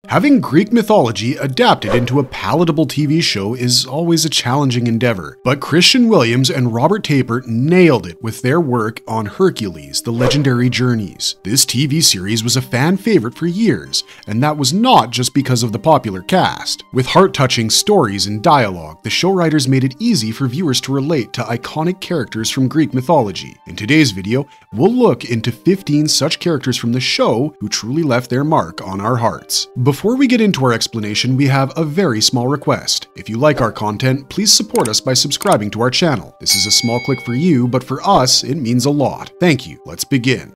Having Greek mythology adapted into a palatable TV show is always a challenging endeavor, but Christian Williams and Robert Tapert nailed it with their work on Hercules, The Legendary Journeys. This TV series was a fan favorite for years, and that was not just because of the popular cast. With heart-touching stories and dialogue, the show writers made it easy for viewers to relate to iconic characters from Greek mythology. In today's video, we'll look into 15 such characters from the show who truly left their mark on our hearts. Before we get into our explanation, we have a very small request. If you like our content, please support us by subscribing to our channel. This is a small click for you, but for us, it means a lot. Thank you. Let's begin.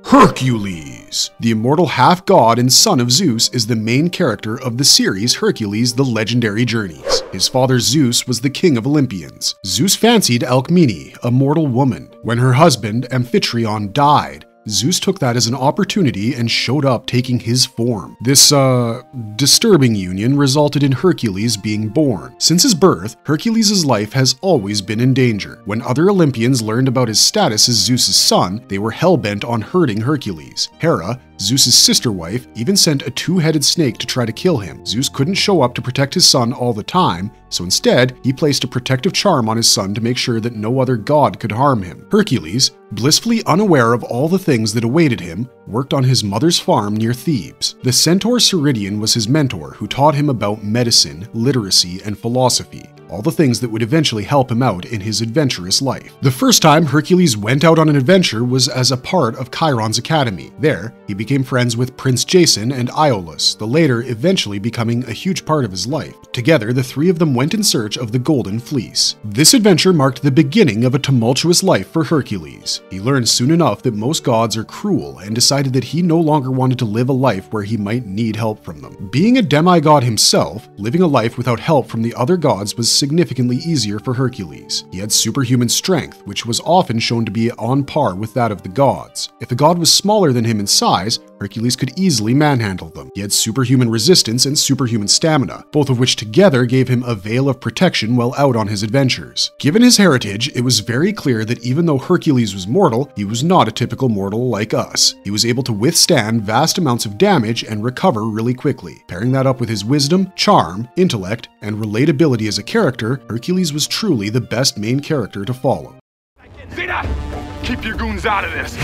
Hercules! The immortal half-god and son of Zeus is the main character of the series Hercules, The Legendary Journeys. His father Zeus was the king of Olympians. Zeus fancied Almini, a mortal woman. When her husband, Amphitryon, died, Zeus took that as an opportunity and showed up taking his form. This, disturbing union resulted in Hercules being born. Since his birth, Hercules' life has always been in danger. When other Olympians learned about his status as Zeus' son, they were hell-bent on hurting Hercules. Hera, Zeus' sister wife, even sent a two-headed snake to try to kill him. Zeus couldn't show up to protect his son all the time, so instead, he placed a protective charm on his son to make sure that no other god could harm him. Hercules, blissfully unaware of all the things that awaited him, worked on his mother's farm near Thebes. The centaur Serena was his mentor, who taught him about medicine, literacy, and philosophy. All the things that would eventually help him out in his adventurous life. The first time Hercules went out on an adventure was as a part of Chiron's academy. There, he became friends with Prince Jason and Iolaus, the latter eventually becoming a huge part of his life. Together, the three of them went in search of the Golden Fleece. This adventure marked the beginning of a tumultuous life for Hercules. He learned soon enough that most gods are cruel and decided that he no longer wanted to live a life where he might need help from them. Being a demigod himself, living a life without help from the other gods was significantly easier for Hercules. He had superhuman strength, which was often shown to be on par with that of the gods. If a god was smaller than him in size, Hercules could easily manhandle them. He had superhuman resistance and superhuman stamina, both of which together gave him a veil of protection while out on his adventures. Given his heritage, it was very clear that even though Hercules was mortal, he was not a typical mortal like us. He was able to withstand vast amounts of damage and recover really quickly. Pairing that up with his wisdom, charm, intellect, and relatability as a character, Hercules was truly the best main character to follow. Zena! Keep your goons out of this!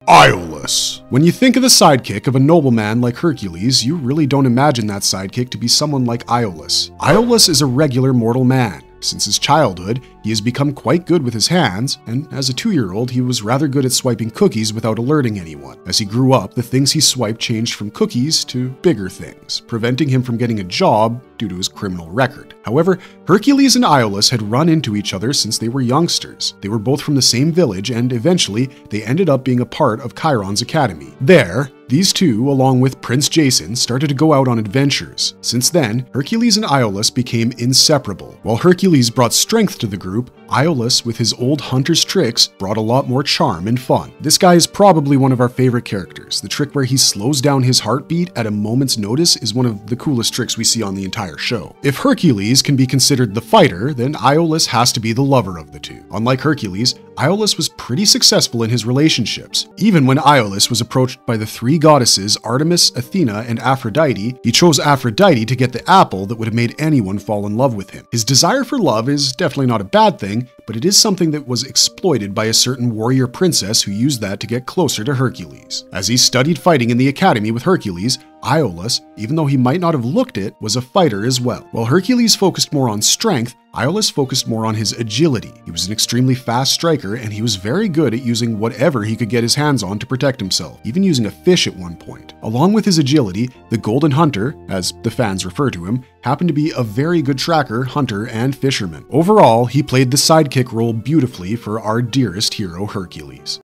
Iolaus. When you think of the sidekick of a nobleman like Hercules, you really don't imagine that sidekick to be someone like Iolaus. Iolaus is a regular mortal man. Since his childhood, he has become quite good with his hands, and as a 2-year-old, he was rather good at swiping cookies without alerting anyone. As he grew up, the things he swiped changed from cookies to bigger things, preventing him from getting a job due to his criminal record. However, Hercules and Iolaus had run into each other since they were youngsters. They were both from the same village, and eventually, they ended up being a part of Chiron's academy. There, these two, along with Prince Jason, started to go out on adventures. Since then, Hercules and Iolaus became inseparable. While Hercules brought strength to the group, Iolaus, with his old hunter's tricks, brought a lot more charm and fun. This guy is probably one of our favorite characters. The trick where he slows down his heartbeat at a moment's notice is one of the coolest tricks we see on the entire show. If Hercules can be considered the fighter, then Iolaus has to be the lover of the two. Unlike Hercules, Iolaus was pretty successful in his relationships. Even when Iolaus was approached by the three goddesses Artemis, Athena, and Aphrodite, he chose Aphrodite to get the apple that would have made anyone fall in love with him. His desire for love is definitely not a bad thing, but it is something that was exploited by a certain warrior princess who used that to get closer to Hercules. As he studied fighting in the academy with Hercules, Iolaus, even though he might not have looked it, was a fighter as well. While Hercules focused more on strength, Iolaus focused more on his agility. He was an extremely fast striker, and he was very good at using whatever he could get his hands on to protect himself, even using a fish at one point. Along with his agility, the Golden Hunter, as the fans refer to him, happened to be a very good tracker, hunter, and fisherman. Overall, he played the sidekick role beautifully for our dearest hero, Hercules.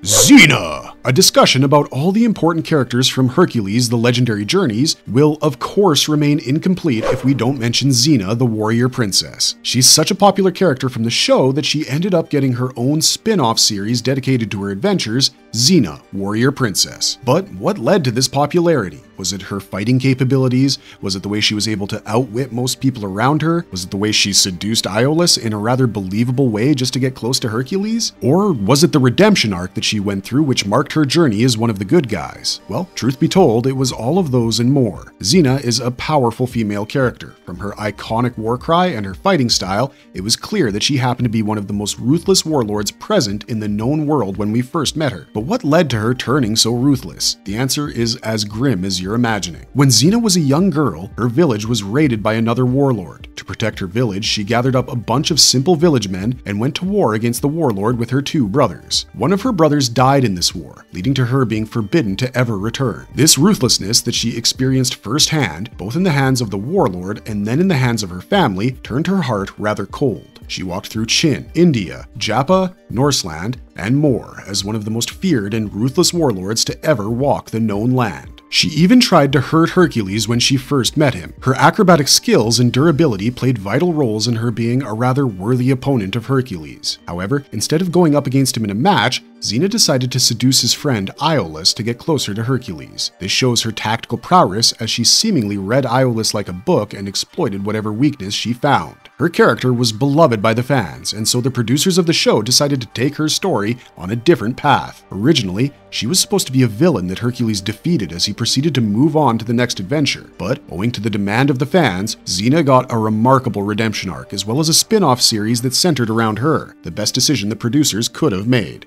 Zena! A discussion about all the important characters from Hercules, the Legendary Journeys, will of course remain incomplete if we don't mention Zena, the warrior princess. She's such a popular character from the show that she ended up getting her own spin-off series dedicated to her adventures, Zena, Warrior Princess. But what led to this popularity? Was it her fighting capabilities? Was it the way she was able to outwit most people around her? Was it the way she seduced Iolaus in a rather believable way just to get close to Hercules? Or was it the redemption arc that she went through which marked her journey as one of the good guys? Well, truth be told, it was all of those and more. Zena is a powerful female character. From her iconic war cry and her fighting style, it was clear that she happened to be one of the most ruthless warlords present in the known world when we first met her. But what led to her turning so ruthless? The answer is as grim as you're imagining. When Zena was a young girl, her village was raided by another warlord. To protect her village, she gathered up a bunch of simple village men and went to war against the warlord with her two brothers. One of her brothers died in this war, leading to her being forbidden to ever return. This ruthlessness that she experienced firsthand, both in the hands of the warlord and then in the hands of her family, turned her heart rather cold. She walked through Chin, India, Japa, Norseland, and more as one of the most feared and ruthless warlords to ever walk the known land. She even tried to hurt Hercules when she first met him. Her acrobatic skills and durability played vital roles in her being a rather worthy opponent of Hercules. However, instead of going up against him in a match, Zena decided to seduce his friend Iolaus to get closer to Hercules. This shows her tactical prowess as she seemingly read Iolaus like a book and exploited whatever weakness she found. Her character was beloved by the fans, and so the producers of the show decided to take her story on a different path. Originally, she was supposed to be a villain that Hercules defeated as he proceeded to move on to the next adventure, but owing to the demand of the fans, Zena got a remarkable redemption arc as well as a spin-off series that centered around her, the best decision the producers could have made.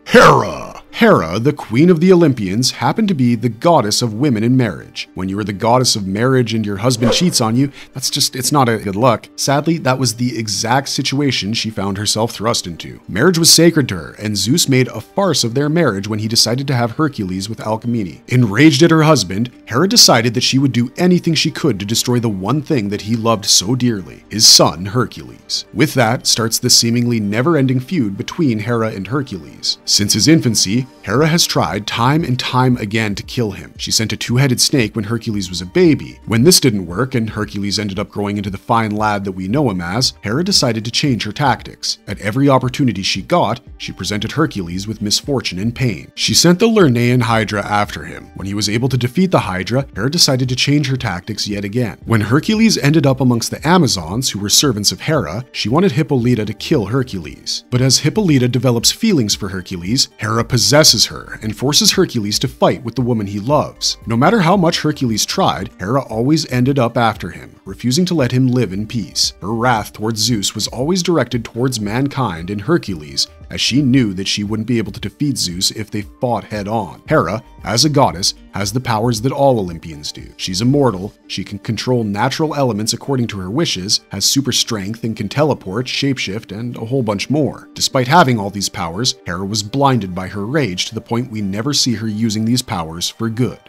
Hera! Hera, the queen of the Olympians, happened to be the goddess of women in marriage. When you are the goddess of marriage and your husband cheats on you, it's not a good look. Sadly, that was the exact situation she found herself thrust into. Marriage was sacred to her, and Zeus made a farce of their marriage when he decided to have Hercules with Almini. Enraged at her husband, Hera decided that she would do anything she could to destroy the one thing that he loved so dearly, his son Hercules. With that starts the seemingly never-ending feud between Hera and Hercules. Since his infancy, Hera has tried time and time again to kill him. She sent a two-headed snake when Hercules was a baby. When this didn't work and Hercules ended up growing into the fine lad that we know him as, Hera decided to change her tactics. At every opportunity she got, she presented Hercules with misfortune and pain. She sent the Lernaean Hydra after him. When he was able to defeat the Hydra, Hera decided to change her tactics yet again. When Hercules ended up amongst the Amazons, who were servants of Hera, she wanted Hippolyta to kill Hercules. But as Hippolyta develops feelings for Hercules, Hera possesses her and forces Hercules to fight with the woman he loves. No matter how much Hercules tried, Hera always ended up after him, refusing to let him live in peace. Her wrath towards Zeus was always directed towards mankind and Hercules, as she knew that she wouldn't be able to defeat Zeus if they fought head-on. Hera, as a goddess, has the powers that all Olympians do. She's immortal, she can control natural elements according to her wishes, has super strength and can teleport, shapeshift, and a whole bunch more. Despite having all these powers, Hera was blinded by her rage to the point we never see her using these powers for good.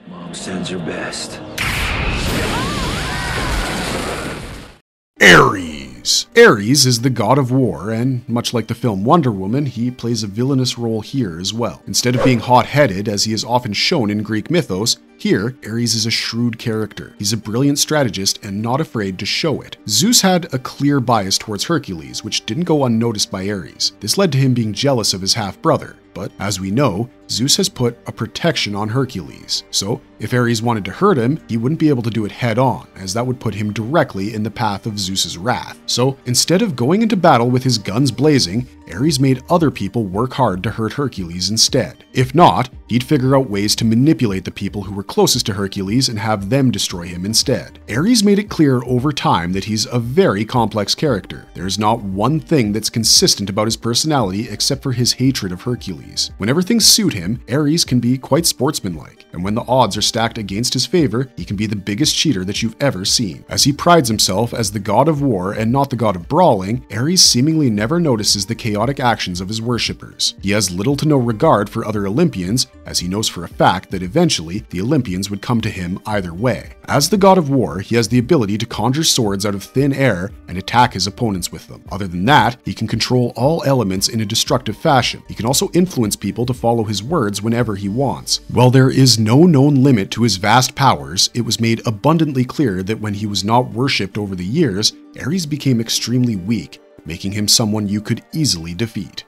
Mom sends her best. Aries. Aries is the god of war, and much like the film Wonder Woman, he plays a villainous role here as well. Instead of being hot-headed, as he is often shown in Greek mythos, here, Aries is a shrewd character. He's a brilliant strategist and not afraid to show it. Zeus had a clear bias towards Hercules, which didn't go unnoticed by Aries. This led to him being jealous of his half-brother. But as we know, Zeus has put a protection on Hercules. So if Aries wanted to hurt him, he wouldn't be able to do it head on, as that would put him directly in the path of Zeus's wrath. So instead of going into battle with his guns blazing, Aries made other people work hard to hurt Hercules instead. If not, he'd figure out ways to manipulate the people who were closest to Hercules and have them destroy him instead. Aries made it clear over time that he's a very complex character. There's not one thing that's consistent about his personality except for his hatred of Hercules. Whenever things suit him, Aries can be quite sportsmanlike, and when the odds are stacked against his favor, he can be the biggest cheater that you've ever seen. As he prides himself as the god of war and not the god of brawling, Aries seemingly never notices the chaotic chaotic actions of his worshippers. He has little to no regard for other Olympians, as he knows for a fact that eventually the Olympians would come to him either way. As the god of war, he has the ability to conjure swords out of thin air and attack his opponents with them. Other than that, he can control all elements in a destructive fashion. He can also influence people to follow his words whenever he wants. While there is no known limit to his vast powers, it was made abundantly clear that when he was not worshipped over the years, Aries became extremely weak, making him someone you could easily defeat.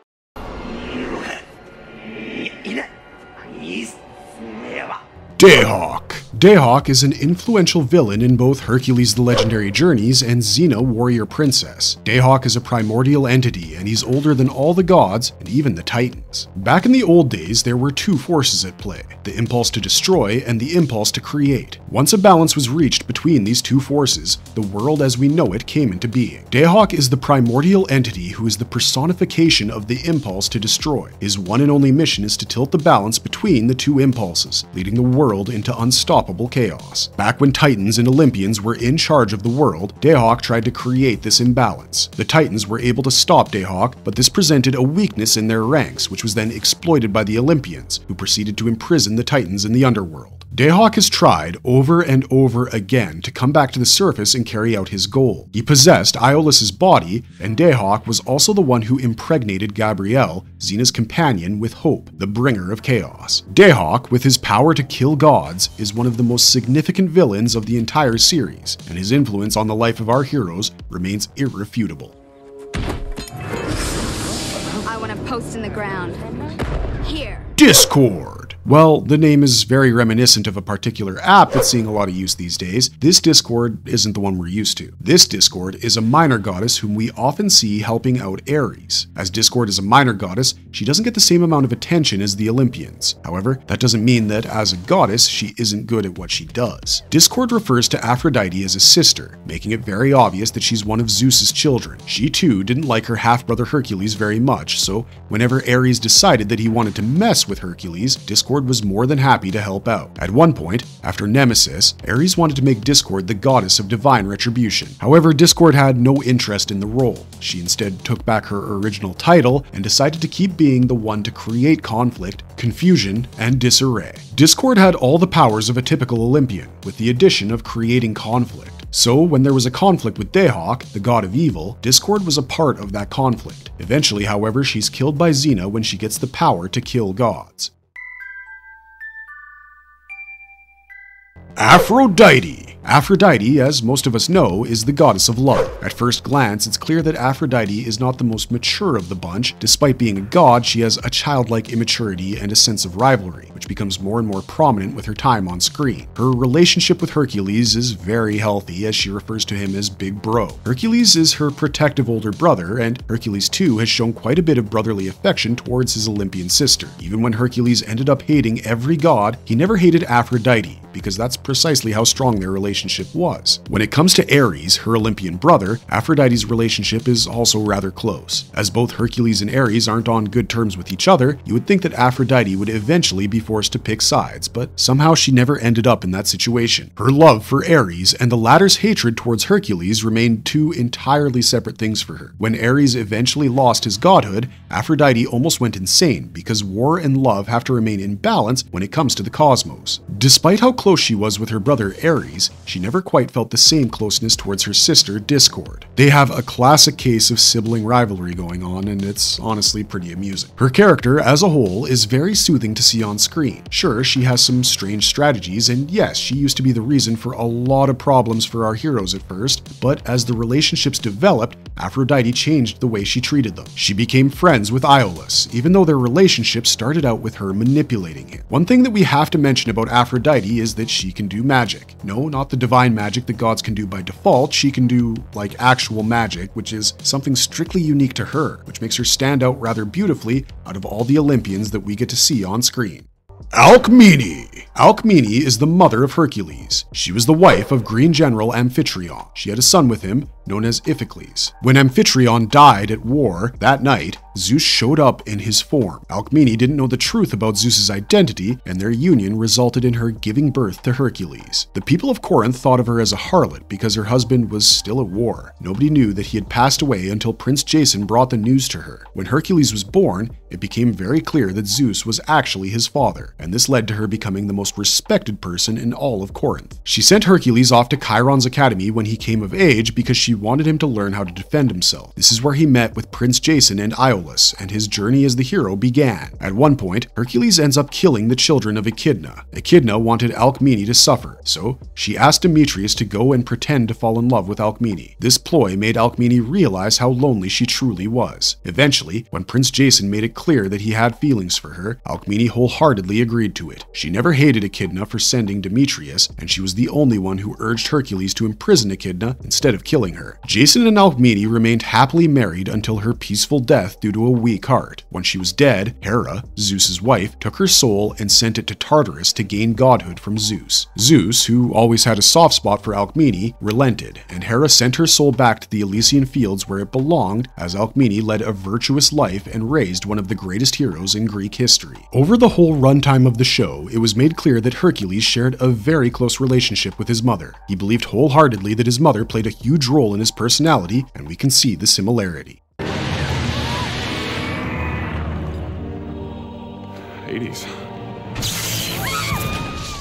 Dayhawk. Dayhawk is an influential villain in both Hercules the Legendary Journeys and Zena Warrior Princess. Dayhawk is a primordial entity, and he's older than all the gods and even the Titans. Back in the old days, there were two forces at play, the impulse to destroy and the impulse to create. Once a balance was reached between these two forces, the world as we know it came into being. Dayhawk is the primordial entity who is the personification of the impulse to destroy. His one and only mission is to tilt the balance between the two impulses, leading the world into unstoppable chaos. Back when Titans and Olympians were in charge of the world, Dayhawk tried to create this imbalance. The Titans were able to stop Dayhawk, but this presented a weakness in their ranks, which was then exploited by the Olympians, who proceeded to imprison the Titans in the underworld. Dayhawk has tried over and over again to come back to the surface and carry out his goal. He possessed Aeolus's body, and Dayhawk was also the one who impregnated Gabrielle, Zena's companion, with Hope, the bringer of chaos. Dayhawk, with his power to kill gods, is one of the most significant villains of the entire series, and his influence on the life of our heroes remains irrefutable. I want a post in the ground. Here. Discord. Well, the name is very reminiscent of a particular app that's seeing a lot of use these days. This Discord isn't the one we're used to. This Discord is a minor goddess whom we often see helping out Aries. As Discord is a minor goddess, she doesn't get the same amount of attention as the Olympians. However, that doesn't mean that as a goddess, she isn't good at what she does. Discord refers to Aphrodite as a sister, making it very obvious that she's one of Zeus's children. She too didn't like her half-brother Hercules very much, so whenever Aries decided that he wanted to mess with Hercules, Discord was more than happy to help out. At one point, after Nemesis, Aries wanted to make Discord the goddess of divine retribution. However, Discord had no interest in the role. She instead took back her original title and decided to keep being the one to create conflict, confusion, and disarray. Discord had all the powers of a typical Olympian, with the addition of creating conflict. So, when there was a conflict with Dayhawk, the god of evil, Discord was a part of that conflict. Eventually, however, she's killed by Zena when she gets the power to kill gods. Aphrodite. Aphrodite, as most of us know, is the goddess of love. At first glance, it's clear that Aphrodite is not the most mature of the bunch. Despite being a god, she has a childlike immaturity and a sense of rivalry, which becomes more and more prominent with her time on screen. Her relationship with Hercules is very healthy, as she refers to him as Big Bro. Hercules is her protective older brother, and Hercules too has shown quite a bit of brotherly affection towards his Olympian sister. Even when Hercules ended up hating every god, he never hated Aphrodite, because that's precisely how strong their relationship was. When it comes to Aries, her Olympian brother, Aphrodite's relationship is also rather close. As both Hercules and Aries aren't on good terms with each other, you would think that Aphrodite would eventually be forced to pick sides, but somehow she never ended up in that situation. Her love for Aries and the latter's hatred towards Hercules remained two entirely separate things for her. When Aries eventually lost his godhood, Aphrodite almost went insane, because war and love have to remain in balance when it comes to the cosmos. Despite how close she was with her brother Aries, she never quite felt the same closeness towards her sister Discord. They have a classic case of sibling rivalry going on, and it's honestly pretty amusing. Her character, as a whole, is very soothing to see on screen. Sure, she has some strange strategies, and yes, she used to be the reason for a lot of problems for our heroes at first, but as the relationships developed, Aphrodite changed the way she treated them. She became friends with Aeolus, even though their relationship started out with her manipulating him. One thing that we have to mention about Aphrodite is that she can do magic. No, not the divine magic that gods can do by default. She can do, like, actual magic, which is something strictly unique to her, which makes her stand out rather beautifully out of all the Olympians that we get to see on screen. Almini. Almini is the mother of Hercules. She was the wife of Green General Amphitryon. She had a son with him, known as Iphicles. When Amphitryon died at war that night, Zeus showed up in his form. Almini didn't know the truth about Zeus's identity, and their union resulted in her giving birth to Hercules. The people of Corinth thought of her as a harlot because her husband was still at war. Nobody knew that he had passed away until Prince Jason brought the news to her. When Hercules was born, it became very clear that Zeus was actually his father, and this led to her becoming the most respected person in all of Corinth. She sent Hercules off to Chiron's academy when he came of age because she wanted him to learn how to defend himself. This is where he met with Prince Jason and Iolus, and his journey as the hero began. At one point, Hercules ends up killing the children of Echidna. Echidna wanted Almini to suffer, so she asked Demetrius to go and pretend to fall in love with Almini. This ploy made Almini realize how lonely she truly was. Eventually, when Prince Jason made it clear that he had feelings for her, Almini wholeheartedly agreed to it. She never hated Echidna for sending Demetrius, and she was the only one who urged Hercules to imprison Echidna instead of killing her. Jason and Almini remained happily married until her peaceful death due to a weak heart. When she was dead, Hera, Zeus's wife, took her soul and sent it to Tartarus to gain godhood from Zeus. Zeus, who always had a soft spot for Almini, relented, and Hera sent her soul back to the Elysian fields where it belonged, as Almini led a virtuous life and raised one of the greatest heroes in Greek history. Over the whole runtime of the show, it was made clear that Hercules shared a very close relationship with his mother. He believed wholeheartedly that his mother played a huge role in his personality, and we can see the similarity. Hades.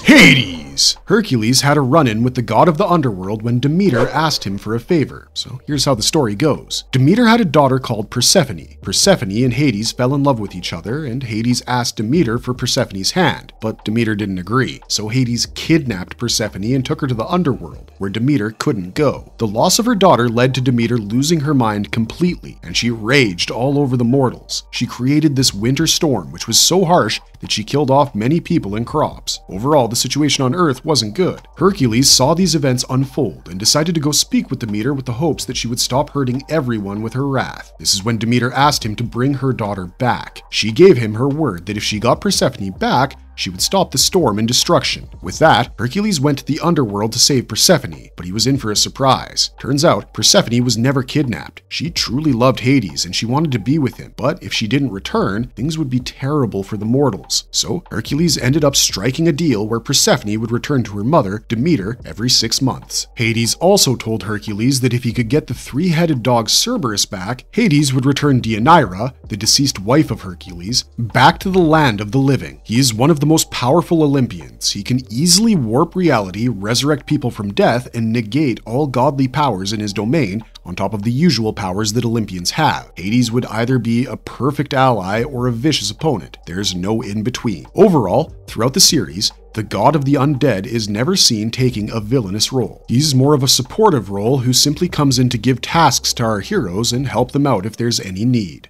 Hades! Hercules had a run-in with the god of the underworld when Demeter asked him for a favor. So here's how the story goes. Demeter had a daughter called Persephone. Persephone and Hades fell in love with each other, and Hades asked Demeter for Persephone's hand, but Demeter didn't agree. So Hades kidnapped Persephone and took her to the underworld, where Demeter couldn't go. The loss of her daughter led to Demeter losing her mind completely, and she raged all over the mortals. She created this winter storm, which was so harsh that she killed off many people and crops. Overall, the situation on Earth wasn't good. Hercules saw these events unfold and decided to go speak with Demeter with the hopes that she would stop hurting everyone with her wrath. This is when Demeter asked him to bring her daughter back. She gave him her word that if she got Persephone back, she would stop the storm and destruction. With that, Hercules went to the underworld to save Persephone, but he was in for a surprise. Turns out, Persephone was never kidnapped. She truly loved Hades and she wanted to be with him, but if she didn't return, things would be terrible for the mortals. So Hercules ended up striking a deal where Persephone would return to her mother, Demeter, every 6 months. Hades also told Hercules that if he could get the three-headed dog Cerberus back, Hades would return Deianira, the deceased wife of Hercules, back to the land of the living. He is one of the most powerful Olympians. He can easily warp reality, resurrect people from death, and negate all godly powers in his domain, on top of the usual powers that Olympians have. Hades would either be a perfect ally or a vicious opponent. There's no in between. Overall, throughout the series, the god of the undead is never seen taking a villainous role. He's more of a supportive role who simply comes in to give tasks to our heroes and help them out if there's any need.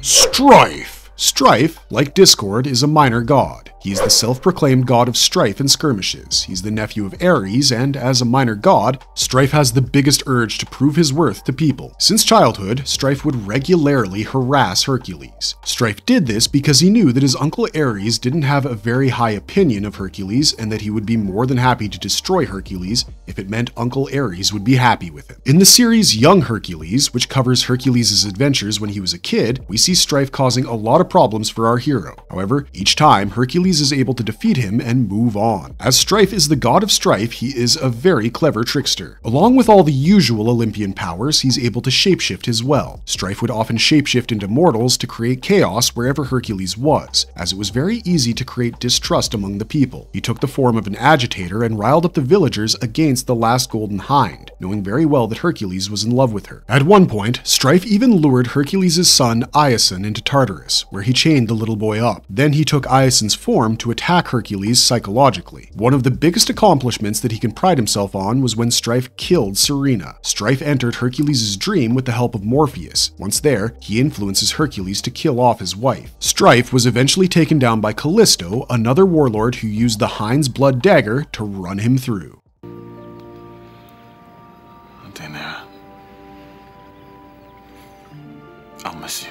Strife! Strife, like Discord, is a minor god. He's the self-proclaimed god of strife and skirmishes. He's the nephew of Aries, and as a minor god, Strife has the biggest urge to prove his worth to people. Since childhood, Strife would regularly harass Hercules. Strife did this because he knew that his uncle Aries didn't have a very high opinion of Hercules, and that he would be more than happy to destroy Hercules if it meant Uncle Aries would be happy with him. In the series Young Hercules, which covers Hercules' adventures when he was a kid, we see Strife causing a lot of problems for our hero. However, each time, Hercules is able to defeat him and move on. As Strife is the god of strife, he is a very clever trickster. Along with all the usual Olympian powers, he's able to shapeshift as well. Strife would often shapeshift into mortals to create chaos wherever Hercules was, as it was very easy to create distrust among the people. He took the form of an agitator and riled up the villagers against the last golden hind, knowing very well that Hercules was in love with her. At one point, Strife even lured Hercules' son Iason into Tartarus, where he chained the little boy up. Then he took Iason's form to attack Hercules psychologically. One of the biggest accomplishments that he can pride himself on was when Strife killed Serena. Strife entered Hercules' dream with the help of Morpheus. Once there, he influences Hercules to kill off his wife. Strife was eventually taken down by Callisto, another warlord who used the hind's blood dagger to run him through. Zena, I'll miss you.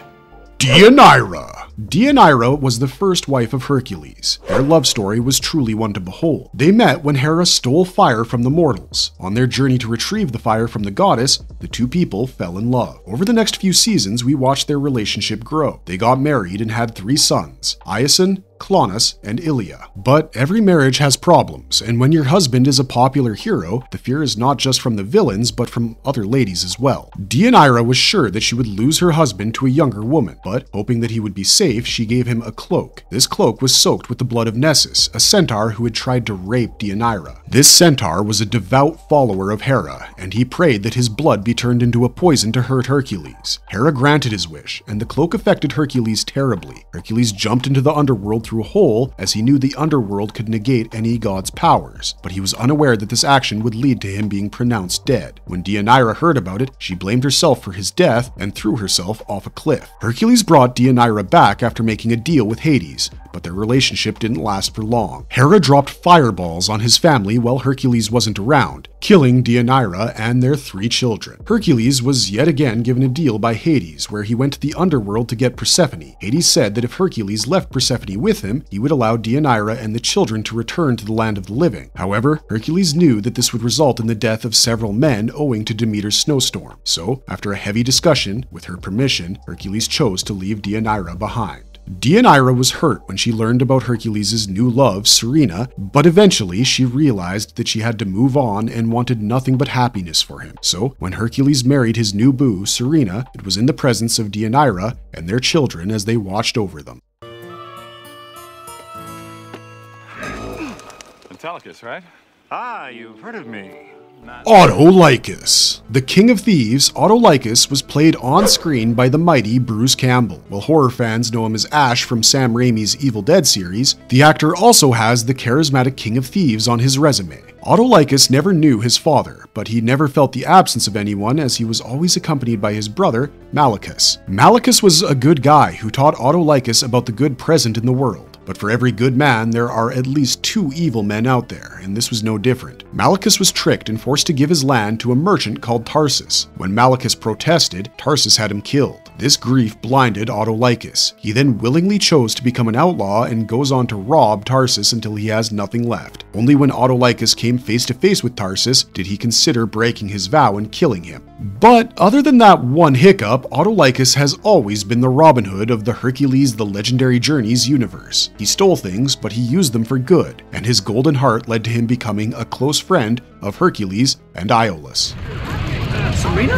Deianira! Deianira was the first wife of Hercules. Their love story was truly one to behold. They met when Hera stole fire from the mortals. On their journey to retrieve the fire from the goddess, the two people fell in love. Over the next few seasons, we watched their relationship grow. They got married and had 3 sons, Iason, Clonus, and Ilia. But every marriage has problems, and when your husband is a popular hero, the fear is not just from the villains, but from other ladies as well. Deianira was sure that she would lose her husband to a younger woman, but hoping that he would be safe, she gave him a cloak. This cloak was soaked with the blood of Nessus, a centaur who had tried to rape Deianira. This centaur was a devout follower of Hera, and he prayed that his blood be turned into a poison to hurt Hercules. Hera granted his wish, and the cloak affected Hercules terribly. Hercules jumped into the underworld through a hole, as he knew the underworld could negate any god's powers, but he was unaware that this action would lead to him being pronounced dead. When Deianira heard about it, she blamed herself for his death and threw herself off a cliff. Hercules brought Deianira back after making a deal with Hades, but their relationship didn't last for long. Hera dropped fireballs on his family while Hercules wasn't around, killing Deianira and their 3 children. Hercules was yet again given a deal by Hades, where he went to the underworld to get Persephone. Hades said that if Hercules left Persephone with him, he would allow Deianira and the children to return to the land of the living. However, Hercules knew that this would result in the death of several men owing to Demeter's snowstorm. So, after a heavy discussion, with her permission, Hercules chose to leave Deianira behind. Deianira was hurt when she learned about Hercules' new love, Serena, but eventually she realized that she had to move on and wanted nothing but happiness for him. So, when Hercules married his new boo, Serena, it was in the presence of Deianira and their children as they watched over them. Autolycus, right? Ah, you've heard of me. Autolycus. The king of thieves, Autolycus, was played on screen by the mighty Bruce Campbell. While horror fans know him as Ash from Sam Raimi's Evil Dead series, the actor also has the charismatic king of thieves on his resume. Autolycus never knew his father, but he never felt the absence of anyone, as he was always accompanied by his brother, Malicus. Malicus was a good guy who taught Autolycus about the good present in the world. But for every good man, there are at least 2 evil men out there, and this was no different. Malicus was tricked and forced to give his land to a merchant called Tarsus. When Malicus protested, Tarsus had him killed. This grief blinded Autolycus. He then willingly chose to become an outlaw and goes on to rob Tarsus until he has nothing left. Only when Autolycus came face to face with Tarsus did he consider breaking his vow and killing him. But other than that one hiccup, Autolycus has always been the Robin Hood of the Hercules the Legendary Journeys universe. He stole things, but he used them for good, and his golden heart led to him becoming a close friend of Hercules and Iolaus. Serena?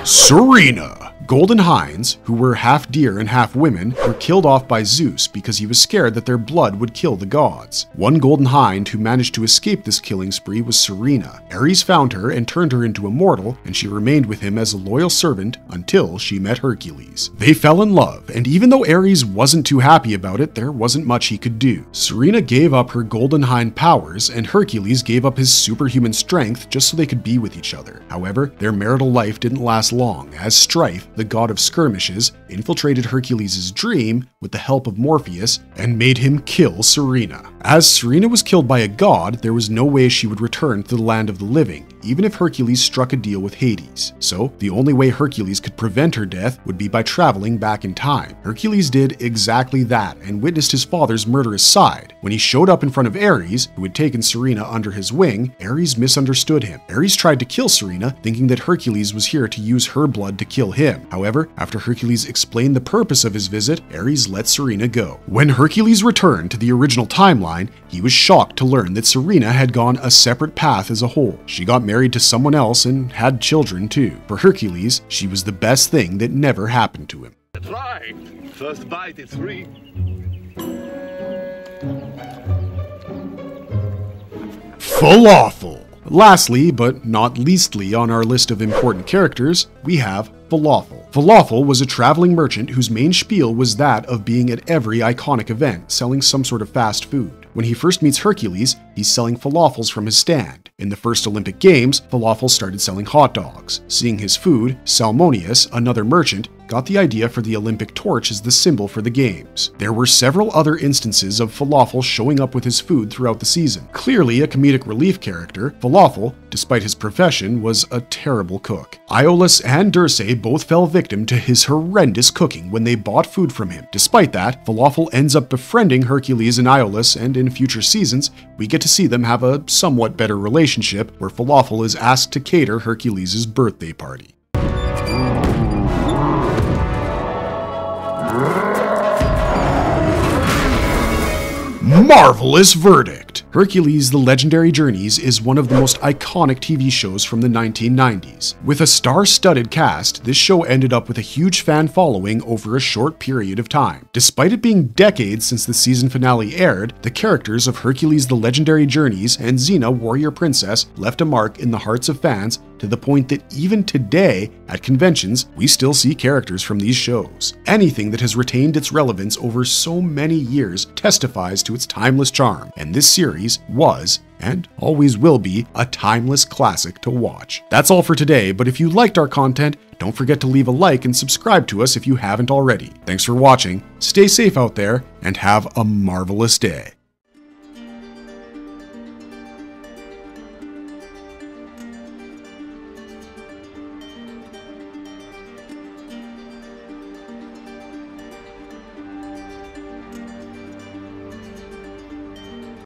Serena! Golden hinds, who were half deer and half women, were killed off by Zeus because he was scared that their blood would kill the gods. One golden hind who managed to escape this killing spree was Serena. Aries found her and turned her into a mortal, and she remained with him as a loyal servant until she met Hercules. They fell in love, and even though Aries wasn't too happy about it, there wasn't much he could do. Serena gave up her golden hind powers, and Hercules gave up his superhuman strength just so they could be with each other. However, their marital life didn't last long, as Strife, the god of skirmishes, infiltrated Hercules' dream with the help of Morpheus and made him kill Serena. As Serena was killed by a god, there was no way she would return to the land of the living, even if Hercules struck a deal with Hades. So, the only way Hercules could prevent her death would be by traveling back in time. Hercules did exactly that and witnessed his father's murderous side. When he showed up in front of Ares, who had taken Serena under his wing, Ares misunderstood him. Ares tried to kill Serena, thinking that Hercules was here to use her blood to kill him. However, after Hercules explained the purpose of his visit, Ares let Serena go. When Hercules returned to the original timeline, he was shocked to learn that Serena had gone a separate path as a whole. She got married to someone else and had children too. For Hercules, she was the best thing that never happened to him. That's right. First bite, it's free. Falafel! Lastly, but not leastly on our list of important characters, we have Falafel. Falafel was a traveling merchant whose main spiel was that of being at every iconic event, selling some sort of fast food. When he first meets Hercules, he's selling falafels from his stand. In the first Olympic Games, Falafel started selling hot dogs. Seeing his food, Salmonius, another merchant, got the idea for the Olympic torch as the symbol for the games. There were several other instances of Falafel showing up with his food throughout the season. Clearly a comedic relief character, Falafel, despite his profession, was a terrible cook. Iolaus and Dirce both fell victim to his horrendous cooking when they bought food from him. Despite that, Falafel ends up befriending Hercules and Iolaus, and in future seasons, we get to see them have a somewhat better relationship where Falafel is asked to cater Hercules' birthday party. Marvelous verdict! Hercules: The Legendary Journeys is one of the most iconic TV shows from the 1990s. With a star-studded cast, this show ended up with a huge fan following over a short period of time. Despite it being decades since the season finale aired, the characters of Hercules: The Legendary Journeys and Zena, Warrior Princess, left a mark in the hearts of fans to the point that even today, at conventions, we still see characters from these shows. Anything that has retained its relevance over so many years testifies to its timeless charm, and this series was, and always will be, a timeless classic to watch. That's all for today, but if you liked our content, don't forget to leave a like and subscribe to us if you haven't already. Thanks for watching, stay safe out there, and have a marvelous day.